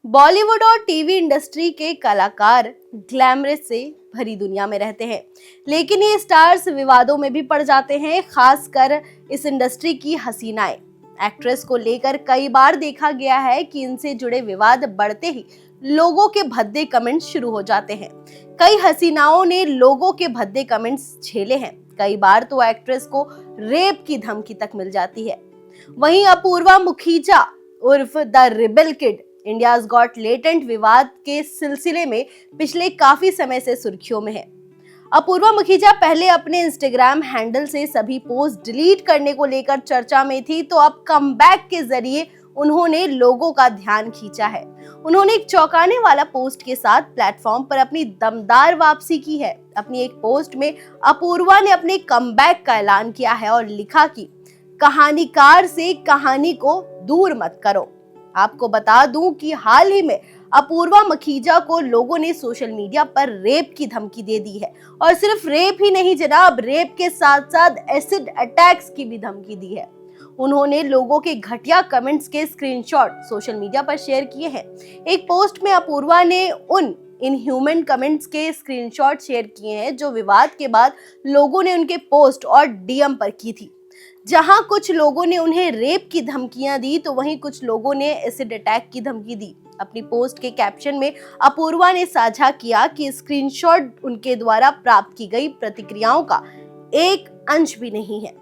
बॉलीवुड और TV industry के कलाकार ग्लैमरस से भरी दुनिया में रहते हैं, लेकिन ये स्टार्स विवादों में भी पड़ जाते हैं। खासकर इस इंडस्ट्री की हसीनाएं एक्ट्रेस को लेकर कई बार देखा गया है कि इनसे जुड़े विवाद बढ़ते ही लोगों के भद्दे कमेंट्स शुरू हो जाते हैं। कई हसीनाओं ने लोगों के भद्दे कमेंट्स झेले हैं। कई बार तो एक्ट्रेस को रेप की धमकी तक मिल जाती है। वहीं अपूर्वा मुखीजा उर्फ the rebel kid India's got talent विवाद के सिलसिले में पिछले काफी समय से सुर्खियों में है। अपूर्वा मुखीजा पहले अपने इंस्टाग्राम हैंडल से सभी पोस्ट डिलीट करने को लेकर चर्चा में थी, तो अब कमबैक के जरिए उन्होंने लोगों का ध्यान खींचा है। उन्होंने एक चौंकाने वाला पोस्ट के साथ प्लेटफॉर्म पर अपनी दमदार वापसी की है। अपनी एक पोस्ट में अपूर्वा ने अपने कमबैक का ऐलान किया है और लिखा कि कहानीकार से कहानी को दूर मत करो। आपको बता दूं कि हाल ही में अपूर्वा मुखीजा को लोगों ने सोशल मीडिया पर रेप की धमकी दे दी है, और सिर्फ रेप ही नहीं जनाब, रेप के साथ साथ एसिड अटैक्स की भी धमकी दी है। उन्होंने लोगों के घटिया कमेंट्स के स्क्रीनशॉट सोशल मीडिया पर शेयर किए हैं। एक पोस्ट में अपूर्वा ने उन इनह्यूमन कमेंट्स के स्क्रीनशॉट शेयर किए हैं जो विवाद के बाद लोगों ने उनके पोस्ट और डीएम पर की थी। जहां कुछ लोगों ने उन्हें रेप की धमकियां दी, तो वहीं कुछ लोगों ने एसिड अटैक की धमकी दी। अपनी पोस्ट के कैप्शन में अपूर्वा ने साझा किया कि स्क्रीनशॉट उनके द्वारा प्राप्त की गई प्रतिक्रियाओं का एक अंश भी नहीं है।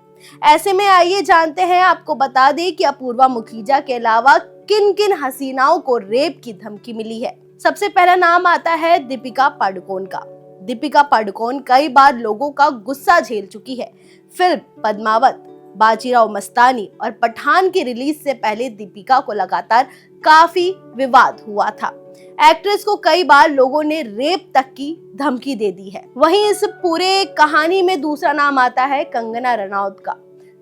ऐसे में आइए जानते हैं, आपको बता दें कि अपूर्वा मुखीजा के अलावा किन किन हसीनाओं को रेप की धमकी मिली है। सबसे पहला नाम आता है दीपिका पादुकोण का। दीपिका पादुकोण कई बार लोगों का गुस्सा झेल चुकी है। फिल्म पद्मावत, बाजीराव मस्तानी और पठान की रिलीज से पहले दीपिका को लगातार काफी विवाद हुआ था। एक्ट्रेस को कई बार लोगों ने रेप तक की धमकी दे दी है। वहीं इस पूरे कहानी में दूसरा नाम आता है कंगना रनौत का।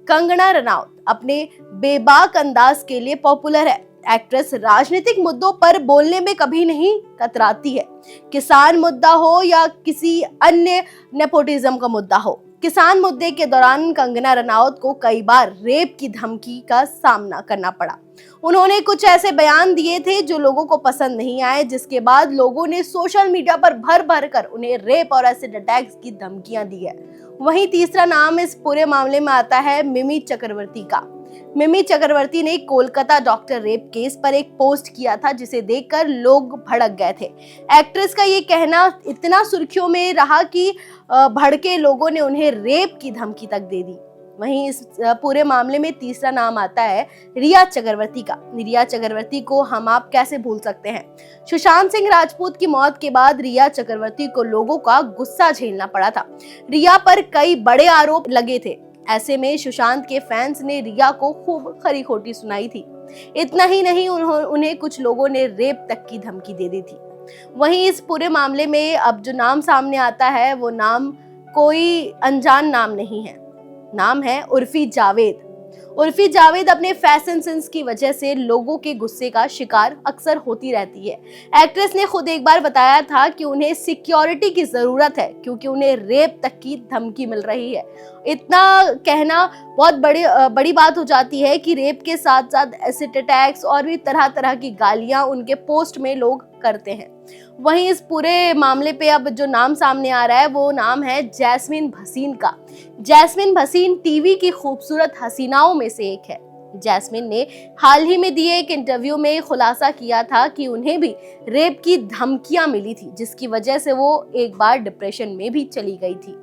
कंगना रनौत अपने बेबाक अंदाज के लिए पॉपुलर है। एक्ट्रेस राजनीतिक मुद्दों पर बोलने में कभी नहीं कतराती है। किसान मुद्दा हो या किसी अन्य नेपोटिज्म का मुद्दा हो, किसान मुद्दे के दौरान कंगना रनौत को कई बार रेप की धमकी का सामना करना पड़ा। उन्होंने कुछ ऐसे बयान दिए थे जो लोगों को पसंद नहीं आए, जिसके बाद लोगों ने सोशल मीडिया पर भर भर कर उन्हें रेप और एसिड अटैक्स की धमकियां दी है। वहीं तीसरा नाम इस पूरे मामले में आता है मिमी चक्रवर्ती का। मिमी चक्रवर्ती ने कोलकाता डॉक्टर रेप केस पर एक पोस्ट किया था, जिसे देखकर लोग भड़क गए थे। एक्ट्रेस का ये कहना इतना सुर्खियों में रहा कि भड़के लोगों ने उन्हें रेप की धमकी तक दे दी। वहीं इस पूरे मामले में तीसरा नाम आता है रिया चक्रवर्ती का। रिया चक्रवर्ती को हम आप कैसे भूल सकते हैं। सुशांत सिंह राजपूत की मौत के बाद रिया चक्रवर्ती को लोगों का गुस्सा झेलना पड़ा था। रिया पर कई बड़े आरोप लगे थे। ऐसे में सुशांत के फैंस ने रिया को खूब खरी खोटी सुनाई थी। इतना ही नहीं, उन्हें कुछ लोगों ने रेप तक की धमकी दे दी थी। वहीं इस पूरे मामले में अब जो नाम सामने आता है वो नाम कोई अनजान नाम नहीं है। नाम है उर्फी जावेद। उर्फी जावेद अपने फैशन सेंस की वजह से लोगों के गुस्से का शिकार अक्सर होती रहती है। एक्ट्रेस ने खुद एक बार बताया था कि उन्हें सिक्योरिटी की जरूरत है, क्योंकि उन्हें रेप तक की धमकी मिल रही है। इतना कहना बहुत बड़ी बात हो जाती है कि रेप के साथ साथ एसिड अटैक्स और भी तरह तरह की गालियां उनके पोस्ट में लोग करते हैं। वहीं इस पूरे मामले पे अब जो नाम सामने आ रहा है वो नाम है जैस्मीन भसीन का। जैस्मीन भसीन टीवी की खूबसूरत हसीनाओं में से एक है। जैस्मीन ने हाल ही में दिए एक इंटरव्यू में खुलासा किया था कि उन्हें भी रेप की धमकियां मिली थी, जिसकी वजह से वो एक बार डिप्रेशन में भी चली गई थी।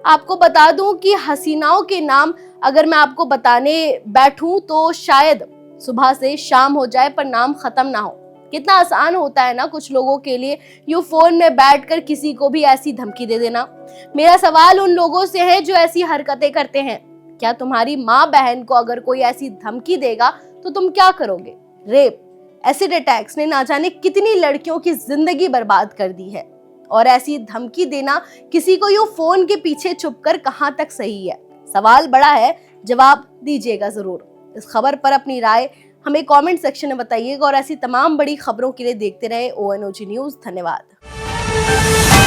आपको बता दूं कि हसीनाओं के नाम अगर मैं आपको बताने बैठूं तो शायद सुबह से शाम हो जाए पर नाम खत्म ना हो। कितना आसान होता है ना कुछ लोगों के लिए यूं फोन में बैठकर किसी को भी ऐसी धमकी दे देना। मेरा सवाल उन लोगों से है जो ऐसी हरकतें करते हैं। क्या तुम्हारी माँ बहन को अगर कोई ऐसी धमकी देगा तो तुम क्या करोगे? रेप, एसिड अटैक्स ने ना जाने कितनी लड़कियों की जिंदगी बर्बाद कर दी है, और ऐसी धमकी देना किसी को यूं फोन के पीछे छुपकर कहां तक सही है? सवाल बड़ा है, जवाब दीजिएगा जरूर। इस खबर पर अपनी राय हमें कमेंट सेक्शन में बताइएगा, और ऐसी तमाम बड़ी खबरों के लिए देखते रहे ONOG न्यूज़। धन्यवाद।